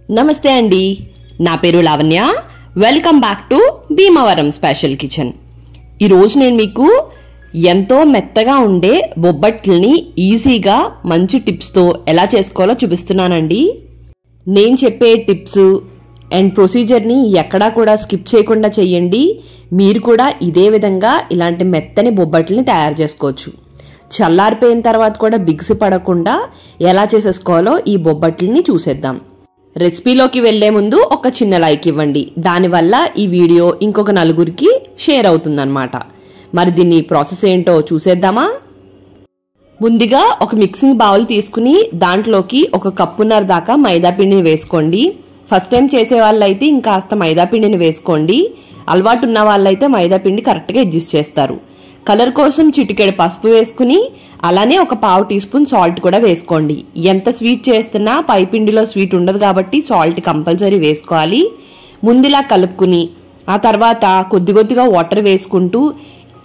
నమస్తే అండి, నా పేరు Lavanya. Welcome back to Bhimavaram special kitchen. ఈరోజు నేను మీకు ఎంతో మెత్తగా ఉండే బొబ్బట్లని ఈజీగా మంచి టిప్స్తో ఎలా చేసుకోవాలో చూపిస్తున్నానండి. నేను చెప్పే టిప్స్ అండ్ ప్రొసీజర్ని ఎక్కడా కూడా స్కిప్ చేయకుండా చేయండి. మీరు కూడా ఇదే విధంగా ఇలాంటి మెత్తని బొబ్బట్లని తయారు చేసుకోవచ్చు. చల్లారిపోయిన తర్వాత కూడా బిగుసు పడకుండా ఎలా చేసేసుకోవాలో ఈ బొబ్బట్లని చూసేద్దాం. రెసిపీలోకి వెళ్లే ముందు ఒక చిన్న లైక్ ఇవ్వండి. దానివల్ల ఈ వీడియో ఇంకొక నలుగురికి షేర్ అవుతుందన్నమాట. మరి దీన్ని ప్రాసెస్ ఏంటో చూసేద్దామా? ముందుగా ఒక మిక్సింగ్ బౌల్ తీసుకుని దాంట్లోకి ఒక కప్పున్నర దాకా మైదా పిండిని వేసుకోండి. ఫస్ట్ టైం చేసే వాళ్ళైతే ఇంకాస్త మైదా పిండిని వేసుకోండి. అలవాటు ఉన్న వాళ్ళైతే మైదా పిండి కరెక్ట్గా అడ్జస్ట్ చేస్తారు. కలర్ కోసం చిటికెడు పసుపు వేసుకుని అలానే ఒక పావు టీ స్పూన్ సాల్ట్ కూడా వేసుకోండి. ఎంత స్వీట్ చేస్తున్నా పై పిండిలో స్వీట్ ఉండదు కాబట్టి సాల్ట్ కంపల్సరీ వేసుకోవాలి. ముందులా కలుపుకుని ఆ తర్వాత కొద్ది కొద్దిగా వాటర్ వేసుకుంటూ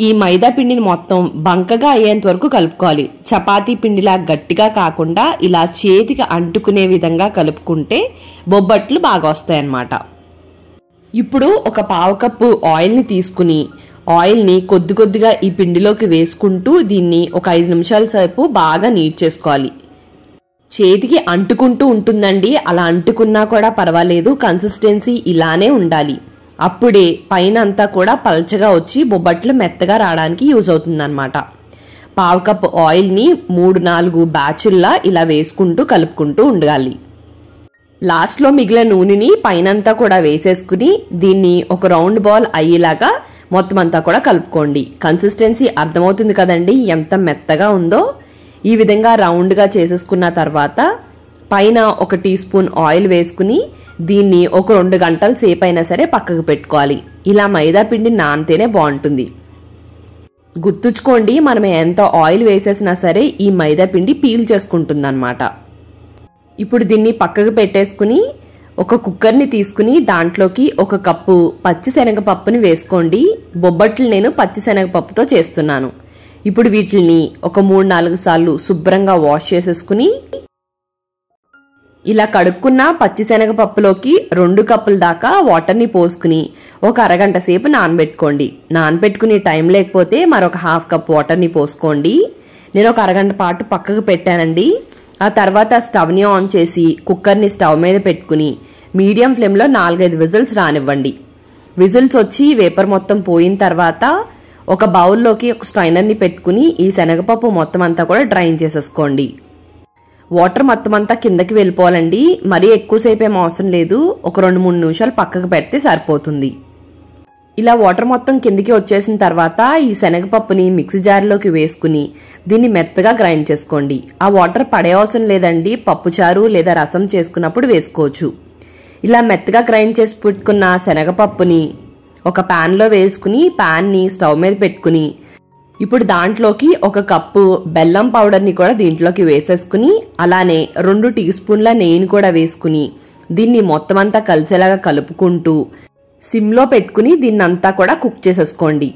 ఈ మైదా పిండిని మొత్తం బంకగా అయ్యేంత వరకు కలుపుకోవాలి. చపాతీ పిండిలా గట్టిగా కాకుండా ఇలా చేతికి అంటుకునే విధంగా కలుపుకుంటే బొబ్బట్లు బాగా వస్తాయి అన్నమాట. ఇప్పుడు ఒక పావు కప్పు ఆయిల్ని తీసుకుని ఆయిల్ని కొద్ది కొద్దిగా ఈ పిండిలోకి వేసుకుంటూ దీన్ని ఒక 5 నిమిషాల సేపు బాగా నీట్ చేసుకోవాలి. చేతికి అంటుకుంటూ ఉంటుందండి, అలా అంటుకున్నా కూడా పర్వాలేదు, కన్సిస్టెన్సీ ఇలానే ఉండాలి. అప్పుడే పైన అంతా కూడా పల్చగా వచ్చి బొబ్బట్లు మెత్తగా రావడానికి యూజ్ అవుతుందన్నమాట. పావు కప్పు ఆయిల్ని 3-4 బ్యాచుల్లా ఇలా వేసుకుంటూ కలుపుకుంటూ ఉండాలి. లాస్ట్లో మిగిలిన నూనెని పైనంతా కూడా వేసేసుకుని దీన్ని ఒక రౌండ్ బాల్ అయ్యేలాగా మొత్తం అంతా కూడా కలుపుకోండి. కన్సిస్టెన్సీ అర్థమవుతుంది కదండి ఎంత మెత్తగా ఉందో. ఈ విధంగా రౌండ్గా చేసేసుకున్న తర్వాత పైన ఒక టీ స్పూన్ ఆయిల్ వేసుకుని దీన్ని ఒక 2 గంటల సేపు అయినా సరే పక్కకు పెట్టుకోవాలి. ఇలా మైదా పిండి నానితేనే బాగుంటుంది. గుర్తుంచుకోండి, మనం ఎంత ఆయిల్ వేసేసినా సరే ఈ మైదా పిండి పీల్ చేసుకుంటుంది అన్నమాట. ఇప్పుడు దీన్ని పక్కకు పెట్టేసుకుని ఒక కుక్కర్ని తీసుకుని దాంట్లోకి ఒక కప్పు పచ్చిశనగపప్పుని వేసుకోండి. బొబ్బట్లు నేను పచ్చిశనగపప్పుతో చేస్తున్నాను. ఇప్పుడు వీటిని ఒక 3-4 సార్లు శుభ్రంగా వాష్ చేసేసుకుని ఇలా కడుక్కున్న పచ్చిశనగపప్పులోకి 2 కప్పుల దాకా వాటర్ని పోసుకుని ఒక అరగంట సేపు నానబెట్టుకోండి. నానబెట్టుకుని టైం లేకపోతే మరొక 1/2 కప్ వాటర్ని పోసుకోండి. నేను ఒక అరగంట పాటు పక్కకు పెట్టానండి. ఆ తర్వాత స్టవ్ని ఆన్ చేసి కుక్కర్ని స్టవ్ మీద పెట్టుకుని మీడియం ఫ్లేమ్లో 4-5 విజిల్స్ రానివ్వండి. విజిల్స్ వచ్చి వేపర్ మొత్తం పోయిన తర్వాత ఒక బౌల్లోకి ఒక స్ట్రైనర్ని పెట్టుకుని ఈ శనగపప్పు మొత్తం అంతా కూడా డ్రైన్ చేసేసుకోండి. వాటర్ మొత్తం అంతా కిందకి వెళ్ళిపోవాలండి, మరీ ఎక్కువసేపు ఏం అవసరం లేదు. ఒక 2-3 నిమిషాలు పక్కకు పెడితే సరిపోతుంది. ఇలా వాటర్ మొత్తం కిందికి వచ్చేసిన తర్వాత ఈ శనగపప్పుని మిక్సీ జార్లోకి వేసుకుని దీన్ని మెత్తగా గ్రైండ్ చేసుకోండి. ఆ వాటర్ పడే అవసరం లేదండి, పప్పుచారు లేదా రసం చేసుకున్నప్పుడు వేసుకోవచ్చు. ఇలా మెత్తగా గ్రైండ్ చేసి పెట్టుకున్న శనగపప్పుని ఒక ప్యాన్లో వేసుకుని ప్యాన్ని స్టవ్ మీద పెట్టుకుని ఇప్పుడు దాంట్లోకి ఒక కప్పు బెల్లం పౌడర్ని కూడా దీంట్లోకి వేసేసుకుని అలానే 2 టీ స్పూన్ల నెయ్యిని కూడా వేసుకుని దీన్ని మొత్తం అంతా కలిసేలాగా కలుపుకుంటూ సిమ్లో పెట్టుకుని దీన్నంతా కూడా కుక్ చేసేసుకోండి.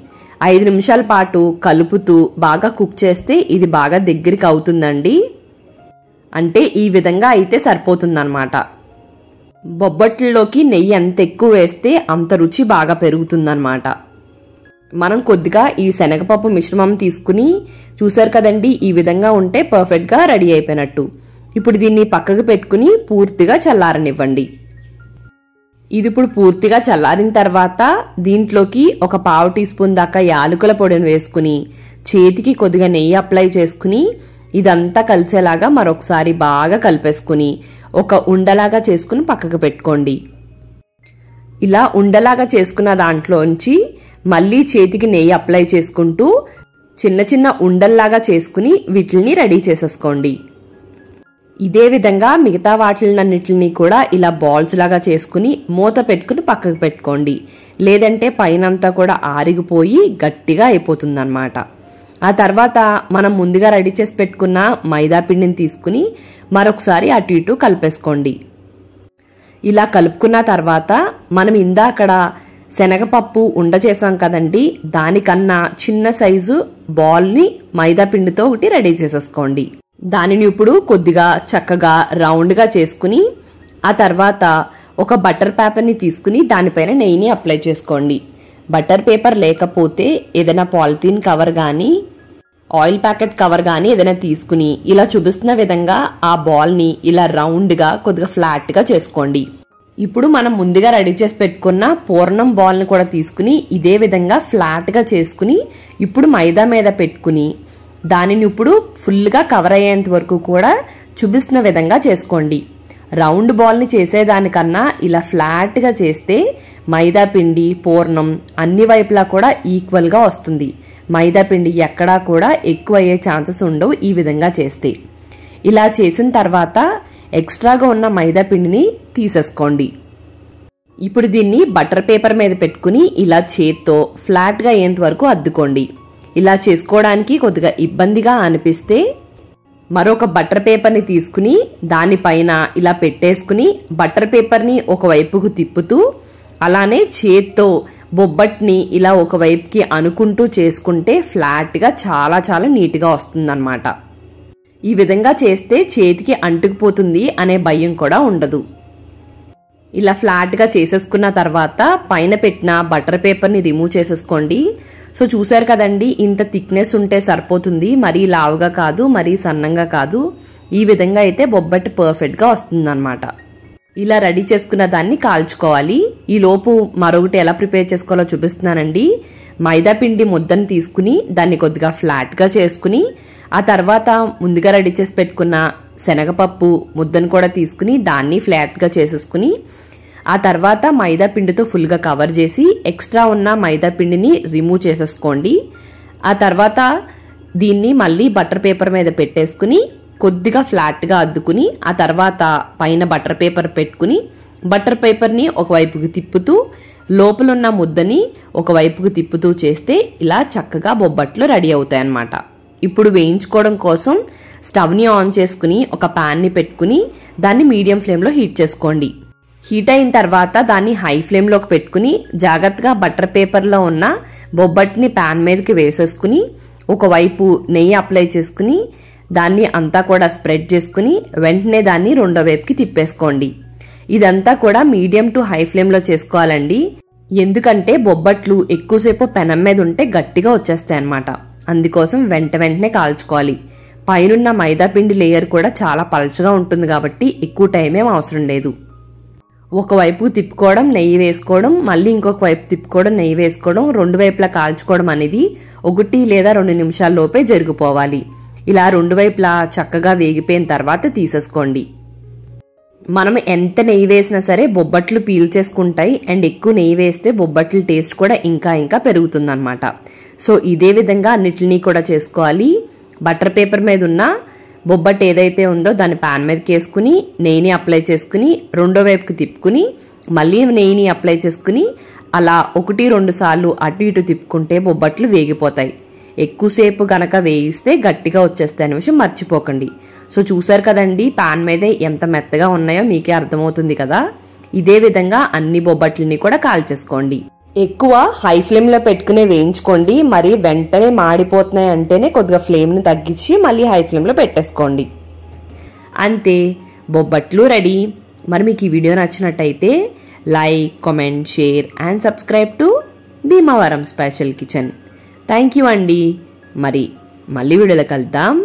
5 నిమిషాల పాటు కలుపుతూ బాగా కుక్ చేస్తే ఇది బాగా దగ్గరికి అవుతుందండి. అంటే ఈ విధంగా అయితే సరిపోతుందన్నమాట. బొబ్బట్లలోకి నెయ్యి ఎంత ఎక్కువ వేస్తే అంత రుచి బాగా పెరుగుతుందన్నమాట. మనం కొద్దిగా ఈ శనగపప్పు మిశ్రమం తీసుకుని చూసారు కదండి, ఈ విధంగా ఉంటే పర్ఫెక్ట్గా రెడీ అయిపోయినట్టు. ఇప్పుడు దీన్ని పక్కకు పెట్టుకుని పూర్తిగా చల్లారనివ్వండి. ఇది ఇప్పుడు పూర్తిగా చల్లారిన తర్వాత దీంట్లోకి ఒక పావు టీ స్పూన్ దాకా యాలకుల పొడిని వేసుకుని చేతికి కొద్దిగా నెయ్యి అప్లై చేసుకుని ఇదంతా కలిసేలాగా మరొకసారి బాగా కలిపేసుకుని ఒక ఉండలాగా చేసుకుని పక్కకు పెట్టుకోండి. ఇలా ఉండలాగా చేసుకున్న దాంట్లోంచి మళ్ళీ చేతికి నెయ్యి అప్లై చేసుకుంటూ చిన్న చిన్న ఉండల్లాగా చేసుకుని వీటిని రెడీ చేసేసుకోండి. ఇదే విధంగా మిగతా వాటిలన్నిటిని కూడా ఇలా బాల్స్ లాగా చేసుకుని మూత పెట్టుకుని పక్కకు పెట్టుకోండి. లేదంటే పైనంతా కూడా ఆరిగిపోయి గట్టిగా అయిపోతుందన్నమాట. ఆ తర్వాత మనం ముందుగా రెడీ చేసి పెట్టుకున్న మైదా పిండిని తీసుకుని మరొకసారి అటు ఇటు కలిపేసుకోండి. ఇలా కలుపుకున్న తర్వాత మనం ఇందాకడ శనగపప్పు ఉండ చేసాం కదండి, దానికన్నా చిన్న సైజు బాల్ని మైదా పిండితో ఒకటి రెడీ చేసేసుకోండి. దానిని ఇప్పుడు కొద్దిగా చక్కగా రౌండ్గా చేసుకుని ఆ తర్వాత ఒక బటర్ పేపర్ని తీసుకుని దానిపైన నెయ్యిని అప్లై చేసుకోండి. బటర్ పేపర్ లేకపోతే ఏదైనా పాలిథీన్ కవర్ కానీ ఆయిల్ ప్యాకెట్ కవర్ కానీ ఏదైనా తీసుకుని ఇలా చూపిస్తున్న విధంగా ఆ బాల్ని ఇలా రౌండ్గా కొద్దిగా ఫ్లాట్గా చేసుకోండి. ఇప్పుడు మనం ముందుగా రెడీ చేసి పెట్టుకున్న పూర్ణం బాల్ని కూడా తీసుకుని ఇదే విధంగా ఫ్లాట్గా చేసుకుని ఇప్పుడు మైదా మీద పెట్టుకుని దానిని ఇప్పుడు ఫుల్గా కవర్ అయ్యేంత వరకు కూడా చూపిస్తున్న విధంగా చేసుకోండి. రౌండ్ బాల్ని చేసేదానికన్నా ఇలా ఫ్లాట్గా చేస్తే మైదా పిండి పూర్ణం అన్ని వైపులా కూడా ఈక్వల్గా వస్తుంది. మైదా పిండి ఎక్కడా కూడా ఎక్కువ అయ్యే ఛాన్సెస్ ఉండవు ఈ విధంగా చేస్తే. ఇలా చేసిన తర్వాత ఎక్స్ట్రాగా ఉన్న మైదా పిండిని తీసేసుకోండి. ఇప్పుడు దీన్ని బటర్ పేపర్ మీద పెట్టుకుని ఇలా చేత్తో ఫ్లాట్గా అయ్యేంత వరకు అద్దుకోండి. ఇలా చేసుకోవడానికి కొద్దిగా ఇబ్బందిగా అనిపిస్తే మరొక బటర్ పేపర్ని తీసుకుని దానిపైన ఇలా పెట్టేసుకుని బటర్ పేపర్ని ఒకవైపుకు తిప్పుతూ అలానే చేత్తో బొబ్బట్ని ఇలా ఒకవైపుకి అనుకుంటూ చేసుకుంటే ఫ్లాట్గా చాలా చాలా నీట్గా వస్తుందన్నమాట. ఈ విధంగా చేస్తే చేతికి అంటుకుపోతుంది అనే భయం కూడా ఉండదు. ఇలా ఫ్లాట్గా చేసేసుకున్న తర్వాత పైన పెట్టిన బటర్ పేపర్ని రిమూవ్ చేసేసుకోండి. సో చూసారు కదండి, ఇంత థిక్నెస్ ఉంటే సరిపోతుంది. మరీ లావుగా కాదు, మరీ సన్నంగా కాదు. ఈ విధంగా అయితే బొబ్బట్టు పర్ఫెక్ట్గా వస్తుందన్నమాట. ఇలా రెడీ చేసుకున్న దాన్ని కాల్చుకోవాలి. ఈ లోపు మరొకటి ఎలా ప్రిపేర్ చేసుకోవాలో చూపిస్తున్నానండి. మైదా పిండి ముద్దను తీసుకుని దాన్ని కొద్దిగా ఫ్లాట్గా చేసుకుని ఆ తర్వాత ముందుగా రెడీ చేసి పెట్టుకున్న శనగపప్పు ముద్దను కూడా తీసుకుని దాన్ని ఫ్లాట్గా చేసేసుకుని ఆ తర్వాత మైదా పిండితో ఫుల్గా కవర్ చేసి ఎక్స్ట్రా ఉన్న మైదా పిండిని రిమూవ్ చేసేసుకోండి. ఆ తర్వాత దీన్ని మళ్ళీ బటర్ పేపర్ మీద పెట్టేసుకుని కొద్దిగా ఫ్లాట్గా అద్దుకుని ఆ తర్వాత పైన బటర్ పేపర్ పెట్టుకుని బటర్ పేపర్ని ఒకవైపుకి తిప్పుతూ లోపల ఉన్న ముద్దని ఒకవైపుకి తిప్పుతూ చేస్తే ఇలా చక్కగా బొబ్బట్లు రెడీ అవుతాయి అన్నమాట. ఇప్పుడు వేయించుకోవడం కోసం స్టవ్ని ఆన్ చేసుకుని ఒక ప్యాన్ని పెట్టుకుని దాన్ని మీడియం ఫ్లేమ్లో హీట్ చేసుకోండి. హీట్ అయిన తర్వాత దాన్ని హై ఫ్లేమ్లోకి పెట్టుకుని జాగ్రత్తగా బటర్ పేపర్లో ఉన్న బొబ్బట్ని ప్యాన్ మీదకి వేసేసుకుని ఒకవైపు నెయ్యి అప్లై చేసుకుని దాన్ని అంతా కూడా స్ప్రెడ్ చేసుకుని వెంటనే దాన్ని రెండో వైపుకి తిప్పేసుకోండి. ఇదంతా కూడా మీడియం టు హై ఫ్లేమ్లో చేసుకోవాలండి. ఎందుకంటే బొబ్బట్లు ఎక్కువసేపు పెనం మీద ఉంటే గట్టిగా వచ్చేస్తాయి అన్నమాట. అందుకోసం వెంటనే కాల్చుకోవాలి. పైనున్న మైదా పిండి లేయర్ కూడా చాలా పలచగా ఉంటుంది కాబట్టి ఎక్కువ టైం ఏం అవసరం లేదు. ఒకవైపు తిప్పుకోవడం నెయ్యి వేసుకోవడం, మళ్ళీ ఇంకొక వైపు తిప్పుకోవడం నెయ్యి వేసుకోవడం, రెండు వైపులా కాల్చుకోవడం అనేది 1 లేదా 2 నిమిషాల లోపే జరిగిపోవాలి. ఇలా రెండు వైపులా చక్కగా వేగిపోయిన తర్వాత తీసేసుకోండి. మనం ఎంత నెయ్యి వేసినా సరే బొబ్బట్లు పీల్ చేసుకుంటాయి. అండ్ ఎక్కువ నెయ్యి వేస్తే బొబ్బట్ల టేస్ట్ కూడా ఇంకా పెరుగుతుందన్నమాట. సో ఇదే విధంగా అన్నిటినీ కూడా చేసుకోవాలి. బటర్ పేపర్ మీద ఉన్న బొబ్బట్టు ఏదైతే ఉందో దాన్ని ప్యాన్ మీదకి వేసుకుని నెయ్యిని అప్లై చేసుకుని రెండో వైపుకి తిప్పుకుని మళ్ళీ నెయ్యిని అప్లై చేసుకుని అలా 1-2 సార్లు అటు ఇటు తిప్పుకుంటే బొబ్బట్లు వేగిపోతాయి. ఎక్కువసేపు గనక వేయిస్తే గట్టిగా వచ్చేస్తాయి అనే విషయం మర్చిపోకండి. సో చూసారు కదండి, ప్యాన్ మీదే ఎంత మెత్తగా ఉన్నాయో మీకే అర్థమవుతుంది కదా. ఇదే విధంగా అన్ని బొబ్బట్లని కూడా కాల్చేసుకోండి. ఎక్కువ హై ఫ్లేమ్లో పెట్టుకునే వేయించుకోండి. మరి వెంటనే మాడిపోతున్నాయి అంటేనే కొద్దిగా ఫ్లేమ్ని తగ్గించి మళ్ళీ హై ఫ్లేమ్లో పెట్టేసుకోండి. అంతే, బొబ్బట్లు రెడీ. మరి మీకు ఈ వీడియో నచ్చినట్టయితే like, comment, share and subscribe to Bhimavaram special kitchen. Thank you అండి. మరి మళ్ళీ వీడియోలో కలుద్దాం.